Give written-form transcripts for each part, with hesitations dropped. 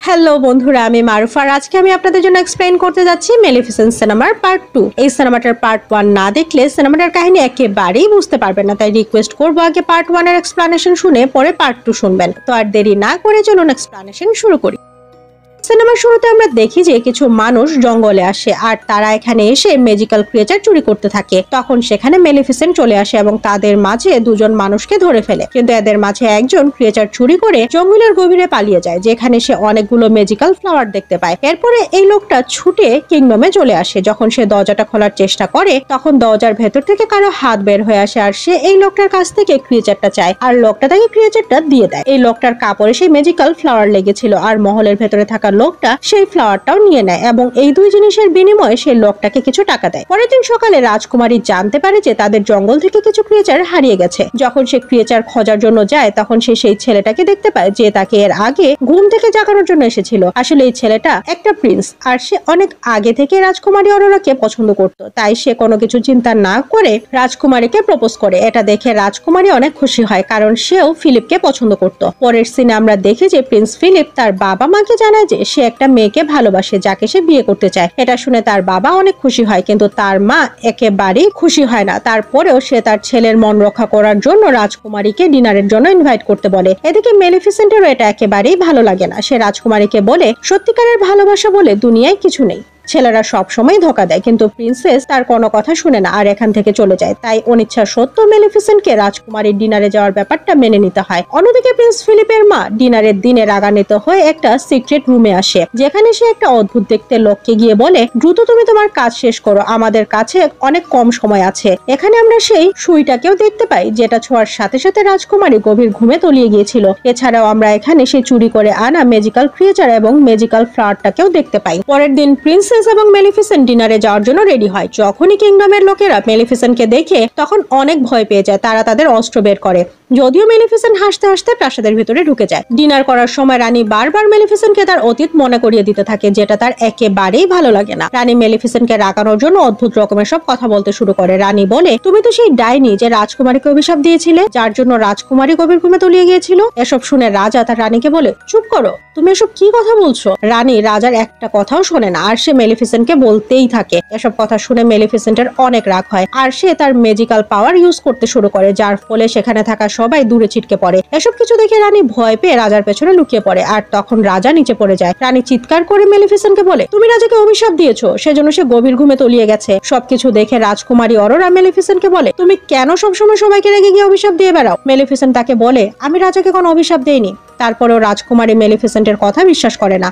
Hello বন্ধুরা, আমি মারুফা। আজকে আমি আপনাদের জন্য এক্সপ্লেইন করতে যাচ্ছি মেলিফিসেন্ট সিনেমার পার্ট 2। এই সিনেমাটার পার্ট 1 না দেখলে সিনেমাটার কাহিনী একেবারেই বুঝতে পারবেন না, তাই রিকোয়েস্ট করবো আগে পার্ট 1 এর এক্সপ্লানেশন শুনে পরে পার্ট 2 শুনবেন। তো আর দেরি না করে চলুন এক্সপ্লানেশন শুরু করি। সিনেমার শুরুতে আমরা দেখি যে কিছু মানুষ জঙ্গলে আসে আর তারা এখানে এসে ম্যাজিক্যাল ক্রিয়েচার চুরি করতে থাকে। তখন সেখানে মেলিফিসেন্ট চলে আসে এবং তাদের মাঝে দুজন মানুষকে ধরে ফেলে, কিন্তু এদের মাঝে একজন ক্রিয়েচার চুরি করে জঙ্গলের গভীরে পালিয়ে যায়, যেখানে সে অনেকগুলো ম্যাজিক্যাল ফ্লাওয়ার দেখতে পায়। এরপরে এই লোকটা ছুটে কিংডমে চলে আসে। যখন সে দরজাটা খোলার চেষ্টা করে তখন দরজার ভেতর থেকে কারো হাত বের হয়ে আসে আর সে এই লোকটার কাছ থেকে ক্রিয়েচারটা চায় আর লোকটা তাকে ক্রিয়েচারটা দিয়ে দেয়। এই লোকটার কাপড়ে সেই ম্যাজিক্যাল ফ্লাওয়ার লেগেছিল আর মহলের ভেতরে থাকা লোকটা সেই ফ্লাওয়ারটাও নিয়ে নেয় এবং এই দুই জিনিসের বিনিময়ে সেই লোকটাকে কিছু টাকা দেয়। পরের দিন সকালে রাজকুমারী জানতে পারে যে তাদের জঙ্গল থেকে কিছু ক্রিয়েচার হারিয়ে গেছে। যখন সে ক্রিয়েচার খোঁজার জন্য যায় তখন সে সেই ছেলেটাকে দেখতে পায় যে তাকে এর আগে ঘুম থেকে জাগানোর জন্য এসেছিল। আসলে এই ছেলেটা একটা প্রিন্স আর সে অনেক আগে থেকে রাজকুমারী অরোরাকে পছন্দ করত, তাই সে কোনো কিছু চিন্তা না করে রাজকুমারীকে প্রপোজ করে। এটা দেখে রাজকুমারী অনেক খুশি হয় কারণ সেও ফিলিপকে পছন্দ করত। পরের সিনে আমরা দেখি যে প্রিন্স ফিলিপ তার বাবা মাকে জানায় যে সে একটা মেয়েকে ভালোবাসে যাকে সে বিয়ে করতে চায়। এটা শুনে তার বাবা অনেক খুশি হয়, কিন্তু তার মা একেবারেই খুশি হয় না। তারপরেও সে তার ছেলের মন রক্ষা করার জন্য রাজকুমারীকে ডিনারের জন্য ইনভাইট করতে বলে। এদিকে মেলিফিসেন্টেরও এটা একেবারেই ভালো লাগে না। সে রাজকুমারীকে বলে সত্যিকারের ভালোবাসা বলে দুনিয়ায় কিছু নেই, ছেলেরা সব সময় ধোকা দেয়। কিন্তু প্রিন্সেস তার কোনো কথা শুনে না আর এখান থেকে চলে যায়। তাই অনিচ্ছা সত্ত্বেও মেলিফিসেন্টকে রাজকুমারীর ডিনারে যাওয়ার ব্যাপারটা মেনে নিতে হয়। অন্যদিকে প্রিন্স ফিলিপের মা ডিনারের দিনে রাগান্বিত হয়ে একটা সিক্রেট রুমে আসে, যেখানে সে একটা অদ্ভুত দেখতে লোককে গিয়ে বলে দ্রুত তুমি তোমার কাজ শেষ করো, আমাদের কাছে অনেক কম সময় আছে। এখানে আমরা সেই সুইটাকেও দেখতে পাই যেটা ছোঁয়ার সাথে সাথে রাজকুমারী গভীর ঘুমে তলিয়ে গিয়েছিল। এছাড়াও আমরা এখানে সেই চুরি করে আনা ম্যাজিক্যাল ক্রিয়েচার এবং ম্যাজিক্যাল ফ্লাওয়ারটাকেও দেখতে পাই। পরের দিন প্রিন্স এবং মেলিফিসেন্ট ডিনারে যাওয়ার জন্য রেডি হয়। যখনই কিংডমের লোকেরা মেলিফিসেন্টকে দেখে তখন অনেক ভয় পেয়ে যায়। তারা তাদের অস্ত্র বের করে, যদিও মেলিফিসেন্ট হাসতে হাসতে প্রাসাদের ভিতরে ঢুকে যায়। ডিনার করার সময় রানী বারবার মেলিফিসেন্টকে তার অতীত মনে করিয়ে দিতে থাকে, যেটা তার একেবারেই ভালো লাগে না। রানী মেলিফিসেন্টকে রাগানোর জন্য অদ্ভুত রকমের সব কথা বলতে শুরু করে। রানী বলে তুমি তো সেই ডাইনি যে রাজকুমারীকে অভিশাপ দিয়েছিলে, যার জন্য রাজকুমারী গভীর ঘুমে তলিয়ে গিয়েছিল। এসব শুনে রাজা তার রানীকে বলে চুপ করো, তুমি এসব কি কথা বলছো। রানী রাজার একটা কথাও শোনে না আর সে মেলিফিসেন্টকে বলতেই থাকে। এসব কথা শুনে মেলিফিসেন্টের অনেক রাগ হয় আর সে তার ম্যাজিক্যাল পাওয়ার ইউজ করতে শুরু করে, যার ফলে সেখানে থাকা সবাই দূরে ছিটকে পড়ে। এসব কিছু দেখে রানী ভয় পেয়ে রাজার পেছনে লুকিয়ে পড়ে আর তখন রাজা নিচে পড়ে যায়। রানী চিৎকার করে মেলিফিসেন্টকে বলে তুমি রাজাকে অভিশাপ দিয়েছো, সেজন্য সে গভীর ঘুমে তলিয়ে গেছে। সবকিছু দেখে রাজকুমারী অরোরা মেলিফিসেন্টকে বলে তুমি কেন সবসময় সবাইকে রেগে গিয়ে অভিশাপ দিয়ে বেড়াও। মেলিফিসেন্ট তাকে বলে আমি রাজাকে কোনো অভিশাপ দেইনি। তারপরেও রাজকুমারী মেলিফিসেন্টের কথা বিশ্বাস করে না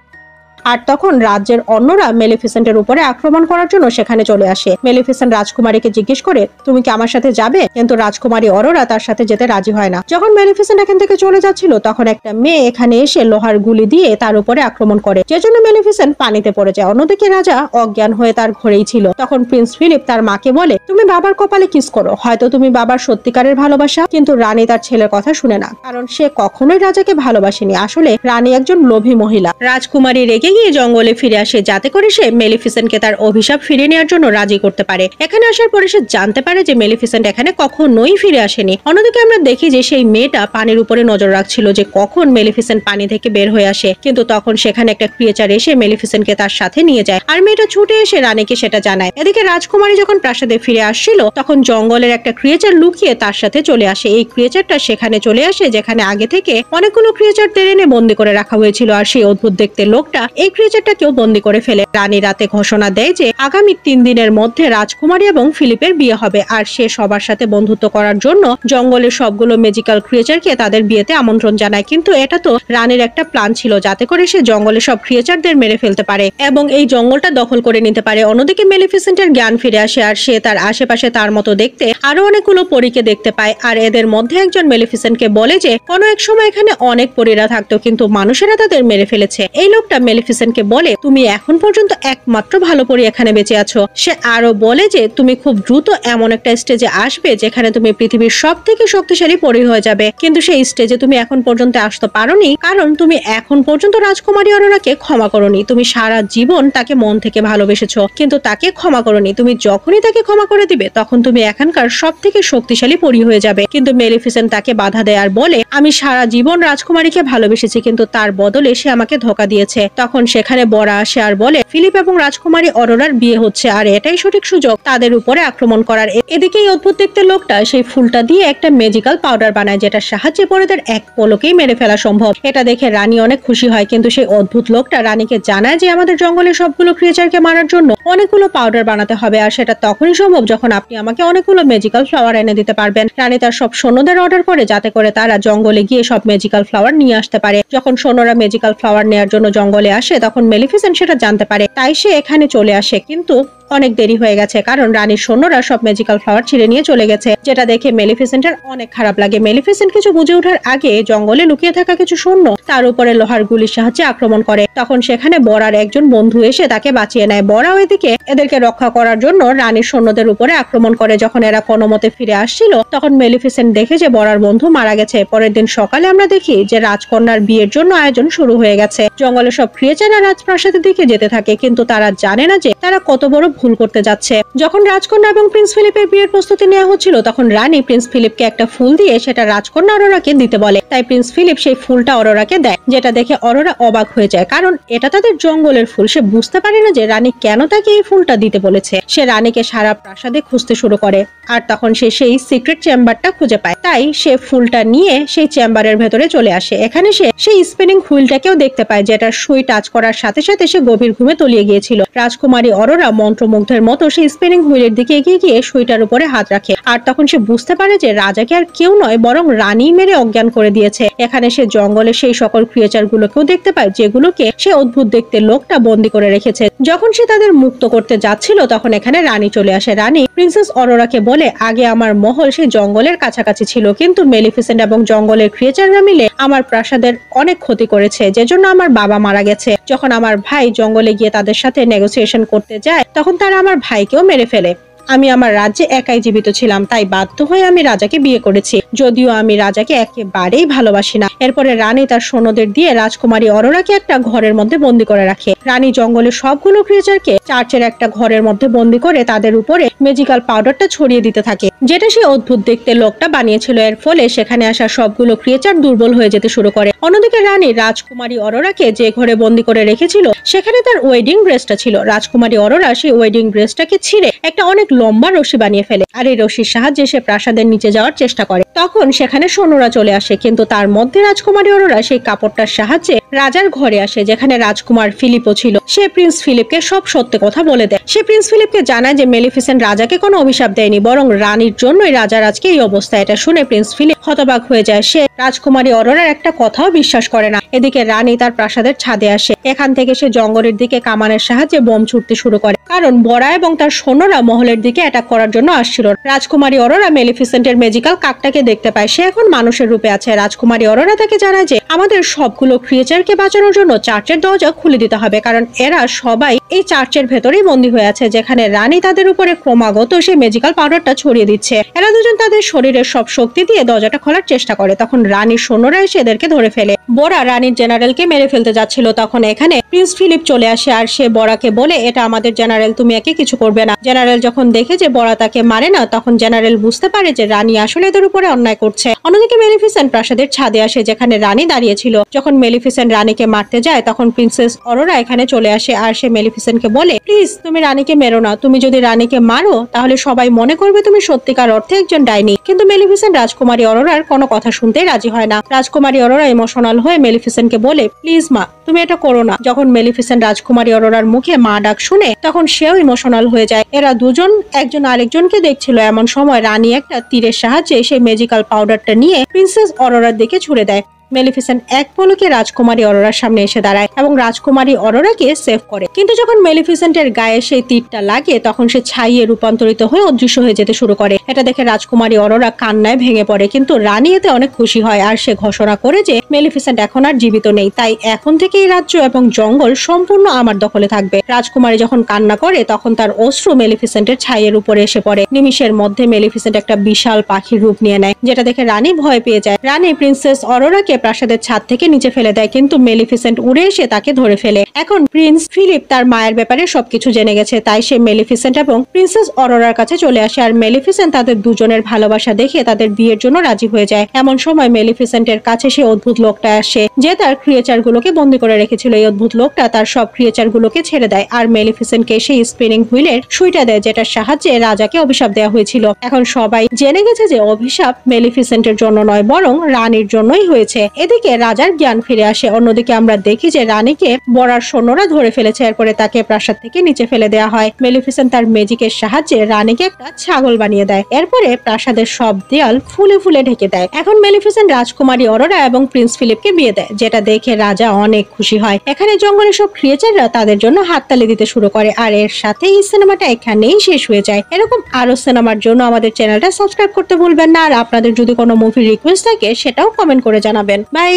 আর তখন রাজ্যের অন্যরা মেলিফিসেন্টের উপরে আক্রমণ করার জন্য সেখানে চলে আসে। মেলিফিসেন্ট রাজকুমারীকে জিজ্ঞেস করে তুমি কি আমার সাথে যাবে, কিন্তু রাজকুমারী অরোরা তার সাথে যেতে রাজি হয় না। যখন মেলিফিসেন্ট এখান থেকে চলে যাচ্ছিল তখন একটা মেয়ে এখানে এসে লোহার গুলি দিয়ে তার উপরে আক্রমণ করে, যে জন্য মেলিফিসেন্ট পানিতে পড়ে যায়। অন্যদিকে রাজা অজ্ঞান হয়ে তার ঘরেই ছিল। তখন প্রিন্স ফিলিপ তার মাকে বলে তুমি বাবার কপালে কিস করো, হয়তো তুমি বাবার সত্যিকারের ভালোবাসা। কিন্তু রানী তার ছেলের কথা শুনে না, কারণ সে কখনোই রাজাকে ভালোবাসেনি। আসলে রানী একজন লোভী মহিলা। রাজকুমারী রেগে গিয়ে জঙ্গলে ফিরে আসে যাতে করে সে মেলিফিসেন্টকে তার অভিশাপ ফিরিয়ে নেওয়ার জন্য রাজি করতে পারে। এখানে আসার পরে সে জানতে পারে যে মেলিফিসেন্ট এখানে কখনোই ফিরে আসেনি। অন্যদিকে আমরা দেখি যে সেই মেয়েটা পানির উপরে নজর রাখছিল যে কখন মেলিফিসেন্ট পানি থেকে বের হয়ে আসে, কিন্তু তখন সেখানে একটা ক্রিয়েচার এসে মেলিফিসেন্টকে তার সাথে নিয়ে যায় আর মেয়েটা ছুটে এসে রানীকে সেটা জানায়। এদিকে রাজকুমারী যখন প্রাসাদে ফিরে আসছিল তখন জঙ্গলের একটা ক্রিয়েচার লুকিয়ে তার সাথে চলে আসে। এই ক্রিয়েচারটা সেখানে চলে আসে যেখানে আগে থেকে অনেকগুলো ক্রিয়েচারদের এনে বন্দী করে রাখা হয়েছিল আর সেই অদ্ভুত দেখতে লোকটা এই ক্রিয়েচারটাকেও বন্দী করে ফেলে। রানী রাতে ঘোষণা দেয় যে আগামী 3 দিনের মধ্যে রাজকুমারী এবং ফিলিপের বিয়ে হবে আর সে সবার সাথে বন্ধুত্ব করার জন্য জঙ্গলের সবগুলো ম্যাজিক্যাল ক্রিয়েচারকে তাদের বিয়েতে আমন্ত্রণ জানায়। কিন্তু এটা তো রানীর একটা প্ল্যান ছিল যাতে করে সে জঙ্গলের সব ক্রিয়েচারদের মেরে ফেলতে পারে এবং এই জঙ্গলটা দখল করে নিতে পারে। অন্যদিকে মেলিফিসেন্টের জ্ঞান ফিরে আসে আর সে তার আশেপাশে তার মতো দেখতে আরো অনেকগুলো পরীকে দেখতে পায় আর এদের মধ্যে একজন মেলিফিসেন্টকে বলে যে কোনো এক সময় এখানে অনেক পরীরা থাকতো কিন্তু মানুষেরা তাদের মেরে ফেলেছে। এই লোকটা মেলিফিসেন্ট মেলিফিসেন্টকে বলে তুমি এখন পর্যন্ত একমাত্র ভালো পরী এখানে বেঁচে আছো। সে আরো বলে যে তুমি খুব দ্রুত এমন একটা স্টেজে আসবে যেখানে তুমি পৃথিবীর সব থেকে শক্তিশালী পরী হয়ে যাবে, কিন্তু সেই স্টেজে তুমি এখন পর্যন্ত আসতে পারোনি কারণ তুমি এখন পর্যন্ত রাজকুমারী অরোরাকে ক্ষমা করোনি। তুমি সারা জীবন তাকে মন থেকে ভালোবেসেছো কিন্তু তাকে ক্ষমা করোনি। তুমি যখনই তাকে ক্ষমা করে দিবে তখন তুমি এখানকার সব থেকে শক্তিশালী পরী হয়ে যাবে। কিন্তু মেলিফিসেন্ট তাকে বাধা দেয় আর বলে আমি সারা জীবন রাজকুমারীকে ভালোবেসেছি কিন্তু তার বদলে সে আমাকে ধোঁকা দিয়েছে। তখন সেখানে বড়া আসে আর বলে ফিলিপ এবং রাজকুমারী অরোরার বিয়ে হচ্ছে আর এটাই সঠিক সুযোগ তাদের উপরে আক্রমণ করার। এদিকে এই অদ্ভুত দেখতে লোকটা সেই ফুলটা দিয়ে একটা ম্যাজিক্যাল পাউডার বানায় যেটার সাহায্যে পরেদের এক পলকেই মেরে ফেলা সম্ভব। এটা দেখে রানী অনেক খুশি হয় কিন্তু সেই অদ্ভুত লোকটা রানীকে জানায় যে আমাদের জঙ্গলের সবগুলো ক্রিয়েচারকে মারার জন্য অনেকগুলো পাউডার বানাতে হবে আর সেটা তখনই সম্ভব যখন আপনি আমাকে অনেকগুলো ম্যাজিক্যাল ফ্লাওয়ার এনে দিতে পারবেন। রানী তার সব সৈন্যদের অর্ডার করে যাতে করে তারা জঙ্গলে গিয়ে সব ম্যাজিক্যাল ফ্লাওয়ার নিয়ে আসতে পারে। যখন সৈন্যরা ম্যাজিক্যাল ফ্লাওয়ার নেওয়ার জন্য জঙ্গলে আসে তখন মেলিফিসেন্ট সেটা জানতে পারে, তাই সে এখানে চলে আসে কিন্তু অনেক দেরি হয়ে গেছে কারণ রানীর সৈন্যরা সব ম্যাজিক্যাল ফ্লাওয়ার ছিঁড়ে নিয়ে চলে গেছে, যেটা দেখে মেলিফিসেন্টের অনেক খারাপ লাগে। মেলিফিসেন্ট কিছু বুঝে ওঠার আগে জঙ্গলে লুকিয়ে থাকা কিছু সৈন্য তার উপরে লোহার গুলির সাহায্যে আক্রমণ করে। তখন সেখানে বড়ার একজন বন্ধু এসে তাকে বাঁচিয়ে নেয়। বড়াও এদিকে এদেরকে রক্ষা করার জন্য রানীর সৈন্যদের উপরে আক্রমণ করে। যখন এরা কোনো মতে ফিরে আসছিল তখন মেলিফিসেন্ট দেখে যে বড়ার বন্ধু মারা গেছে। পরের দিন সকালে আমরা দেখি যে রাজকন্যার বিয়ের জন্য আয়োজন শুরু হয়ে গেছে। জঙ্গলের সব ক্রিয়েচাররা রাজপ্রাসাদের দিকে যেতে থাকে কিন্তু তারা জানে না যে তারা কত বড় ভুল করতে যাচ্ছে। যখন রাজকন্যা এবং প্রিন্স ফিলিপের বিয়ের প্রস্তুতি নেওয়া হচ্ছিল তখন রানী প্রিন্স ফিলিপকে একটা ফুল দিয়ে সেটা রাজকন্যা অরোরাকে দিতে বলে, তাই প্রিন্স ফিলিপ সেই ফুলটা অরোরাকে দেয়, যেটা দেখে অরোরা অবাক হয়ে যায় কারণ এটা তাদের জঙ্গলের ফুল। সে বুঝতে পারে না যে রানী কেন তাকে এই ফুলটা দিতে বলেছে। সে রানীকে সারা প্রাসাদে খুঁজতে শুরু করে আর তখন সে সেই সিক্রেট চেম্বারটা খুঁজে পায়, তাই সে ফুলটা নিয়ে সেই চেম্বারের ভেতরে চলে আসে। এখানে সে সেই স্পিনিং হুইলটাকেও দেখতে পায় যেটার সুই টাচ করার সাথে সাথে সে গভীর ঘুমে তলিয়ে গিয়েছিল। রাজকুমারী অরোরা মন্ত্রমুগ্ধের মতো সেই স্পিনিং হুইলের দিকে এগিয়ে গিয়ে সুইটার উপরে হাত রাখে আর তখন সে বুঝতে পারে যে রাজাকে আর কেউ নয় বরং রানী মেরে অজ্ঞান করে দিয়েছে। এখানে সে জঙ্গলে সেই সকল ক্রিয়েচার গুলোকেও দেখতে পায় যেগুলোকে সে অদ্ভুত দেখতে লোকটা বন্দি করে রেখেছে। যখন সে তাদের মুক্ত করতে যাচ্ছিল তখন এখানে রানী চলে আসে। রানী প্রিন্সেস অরোরাকে বলে আগে আমার মহল সেই জঙ্গলের কাছাকাছি ছিল কিন্তু মেলিফিসেন্ট এবং জঙ্গলের ক্রিয়েচাররা মিলে আমার প্রাসাদের অনেক ক্ষতি করেছে, যেজন্য আমার বাবা মারা গেছে। যখন আমার ভাই জঙ্গলে গিয়ে তাদের সাথে নেগোসিয়েশন করতে যায় তখন তারা আমার ভাইকেও মেরে ফেলে। আমি আমার রাজ্যে একাই জীবিত ছিলাম, তাই বাধ্য হয়ে আমি রাজাকে বিয়ে করেছি, যদিও আমি রাজাকে একেবারেই ভালোবাসি না। এরপরে রানী তার সৈন্যদের দিয়ে রাজকুমারী অরোরাকে একটা ঘরের মধ্যে বন্দি করে রাখে। রানী জঙ্গলের সবগুলো ক্রিয়েচারকে চার্চের একটা ঘরের মধ্যে বন্দি করে তাদের উপরে ম্যাজিক্যাল পাউডারটা ছড়িয়ে দিতে থাকে, যেটা সে অদ্ভুত দেখতে লোকটা বানিয়েছিল। এর ফলে সেখানে আসা সবগুলো ক্রিয়েচার দুর্বল হয়ে যেতে শুরু করে। অন্যদিকে রানী রাজকুমারী অরোরাকে যে ঘরে বন্দি করে রেখেছিল সেখানে তার ওয়েডিং ড্রেসটা ছিল। রাজকুমারী অরোরা সেই ওয়েডিং ড্রেসটাকে ছিঁড়ে একটা অনেক লম্বা রশি বানিয়ে ফেলে আর এই রশির সাহায্যে সে প্রাসাদের নিচে যাওয়ার চেষ্টা করে। তখন সেখানে সৈন্যরা চলে আসে কিন্তু তার মধ্যে রাজকুমারী অরোরা সেই কাপড়টার সাহায্যে রাজার ঘরে আসে যেখানে রাজকুমার ফিলিপও ছিল। সে প্রিন্স ফিলিপকে সব সত্যি কথা বলে দেয়। সে প্রিন্স ফিলিপকে জানায় যে মেলিফিসেন্ট রাজাকে কোনো অভিশাপ দেয়নি বরং রানীর জন্যই রাজার আজকে এই অবস্থা। এটা শুনে প্রিন্স ফিলিপ হতবাক হয়ে যায়। সে রাজকুমারী অরোরার একটা কথাও বিশ্বাস করে না। এদিকে রানী তার প্রাসাদের ছাদে আসে। এখান থেকে সে জঙ্গলের দিকে কামানের সাহায্যে বোম ছুটতে শুরু করে কারণ বড়া এবং তার সৈন্যরা মহলের দিকে অ্যাটাক করার জন্য আসছিল। রাজকুমারী অরোরা মেলিফিসেন্টের ম্যাজিক্যাল কাকটাকে দেখতে পায়। সে এখন মানুষের রূপে আছে। রাজকুমারী অরোরা তাকে জানায় যে আমাদের সবগুলো ক্রিয়েচারকে বাঁচানোর জন্য চার্চের দরজা খুলে দিতে হবে কারণ এরা সবাই এই চার্চের ভেতরেই বন্দী হয়ে আছে, যেখানে রানী তাদের উপরে ক্রমাগত সেই ম্যাজিক্যাল পাউডারটা ছড়িয়ে দিচ্ছে। এরা দুজন তাদের শরীরের সব শক্তি দিয়ে দরজাটা খোলার চেষ্টা করে। তখন রানীর সৈন্যরা এসে এদেরকে ধরে ফেলে। বড়া রানীর জেনারেলকে মেরে ফেলতে যাচ্ছিল তখন এখানে প্রিন্স ফিলিপ চলে আসে আর সে বড়াকে বলে এটা আমাদের জেনারেল, তুমি একে কিছু করবে না। জেনারেল যখন দেখে যে বড়া তাকে মারে না তখন জেনারেল বুঝতে পারে যে রানী আসলে এদের উপরে অন্যায় করছে। অন্যদিকে মেলিফিসেন্ট প্রাসাদের ছাদে আসে যেখানে রানী দাঁড়িয়ে ছিল। যখন মেলিফিসেন্ট রানীকে মারতে যায় তখন প্রিন্সেস অরোরা এখানে চলে আসে আর সে মেলিফিসেন্টকে বলে প্লিজ তুমি রানীকে মেরো না, তুমি যদি রানীকে মারো তাহলে সবাই মনে করবে তুমি সত্যিকার অর্থে একজন ডাইনি। কিন্তু মেলিফিসেন্ট রাজকুমারী অরোরার কোনো কথা শুনতেই রাজি হয় না। রাজকুমারী অরোরা ইমোশনাল হয়ে মেলিফিসেন্টকে বলে প্লিজ মা তুমি এটা করো না। যখন মেলিফিসেন্ট রাজকুমারী অরোরার মুখে মা ডাক শুনে তখন সেও ইমোশনাল হয়ে যায়। এরা দুজন একজন আরেকজনকে দেখছিল। এমন সময় রানী একটা তীরের সাহায্যে সেই ম্যাজিক্যাল পাউডারটা নিয়ে প্রিন্সেস অরোরার দিকে ছুড়ে দেয়। মেলিফিসেন্ট এক পলকে রাজকুমারী অরোরার সামনে এসে দাঁড়ায় এবং রাজকুমারী অরোরাকে সেভ করে। কিন্তু যখন মেলিফিসেন্টের গায়ে সেই তীরটা লাগে তখন সে ছাইয়ে রূপান্তরিত হয়ে অদৃশ্য হয়ে যেতে শুরু করে। এটা দেখে রাজকুমারী অরোরা কান্নায় ভেঙে পড়ে, কিন্তু রানী এতে অনেক খুশি হয় আর সে ঘোষণা করে যে মেলিফিসেন্ট এখন আর জীবিত নেই, তাই এখন থেকে এই রাজ্য এবং জঙ্গল সম্পূর্ণ আমার দখলে থাকবে। রাজকুমারী যখন কান্না করে তখন তার অশ্রু মেলিফিসেন্টের ছাইয়ের উপরে এসে পড়ে। নিমিষের মধ্যে মেলিফিসেন্ট একটা বিশাল পাখির রূপ নিয়ে নেয়, যেটা দেখে রানী ভয় পেয়ে যায়। রানী প্রিন্সেস অরোরাকে প্রাসাদের ছাদ থেকে নিচে ফেলে দেয়, কিন্তু মেলিফিসেন্ট উড়ে এসে তাকে ধরে ফেলে। এখন প্রিন্স ফিলিপ তার মায়ের ব্যাপারে সবকিছু জেনে গেছে, তাই সে মেলিফিসেন্ট এবং প্রিন্সেস অরোরার কাছে চলে আসে আর মেলিফিসেন্ট তাদের দুজনের ভালোবাসা দেখে তাদের বিয়ের জন্য রাজি হয়ে যায়। এমন সময় মেলিফিসেন্টের কাছে সে অদ্ভুত লোকটা আসে যে তার ক্রিয়েচার গুলোকে বন্দী করে রেখেছিল। এই অদ্ভুত লোকটা তার সব ক্রিয়েচার গুলোকে ছেড়ে দেয় আর মেলিফিসেন্টকে সেই স্পিনিং হুইলের সুইটা দেয়, যেটার সাহায্যে রাজাকে অভিশাপ দেওয়া হয়েছিল। এখন সবাই জেনে গেছে যে অভিশাপ মেলিফিসেন্টের জন্য নয়, বরং রানীর জন্যই হয়েছে। এদিকে রাজার জ্ঞান ফিরে আসে। অন্যদিকে আমরা দেখি যে রানীকে বরার সৈন্যরা ধরে ফেলেছে, এরপরে তাকে প্রাসাদ থেকে নিচে ফেলে দেওয়া হয়। মেলিফিসেন্ট তার ম্যাজিকের সাহায্যে রানীকে একটা ছাগল বানিয়ে দেয়, এরপরে প্রাসাদের সব দেয়াল ফুলে ফুলে ঢেকে দেয়। এখন মেলিফিসেন্ট রাজকুমারী অরোরা এবং প্রিন্স ফিলিপকে বিয়ে দেয়, যেটা দেখে রাজা অনেক খুশি হয়। এখানে জঙ্গলের সব ক্রিয়েচাররা তাদের জন্য হাততালি দিতে শুরু করে। আর এর সাথে এই সিনেমাটা এখানেই শেষ হয়ে যায়। এরকম আরো সিনেমার জন্য আমাদের চ্যানেলটা সাবস্ক্রাইব করতে ভুলবেন না। আর আপনাদের যদি কোনো মুভির রিকোয়েস্ট থাকে সেটাও কমেন্ট করে জানাবেন। বাই।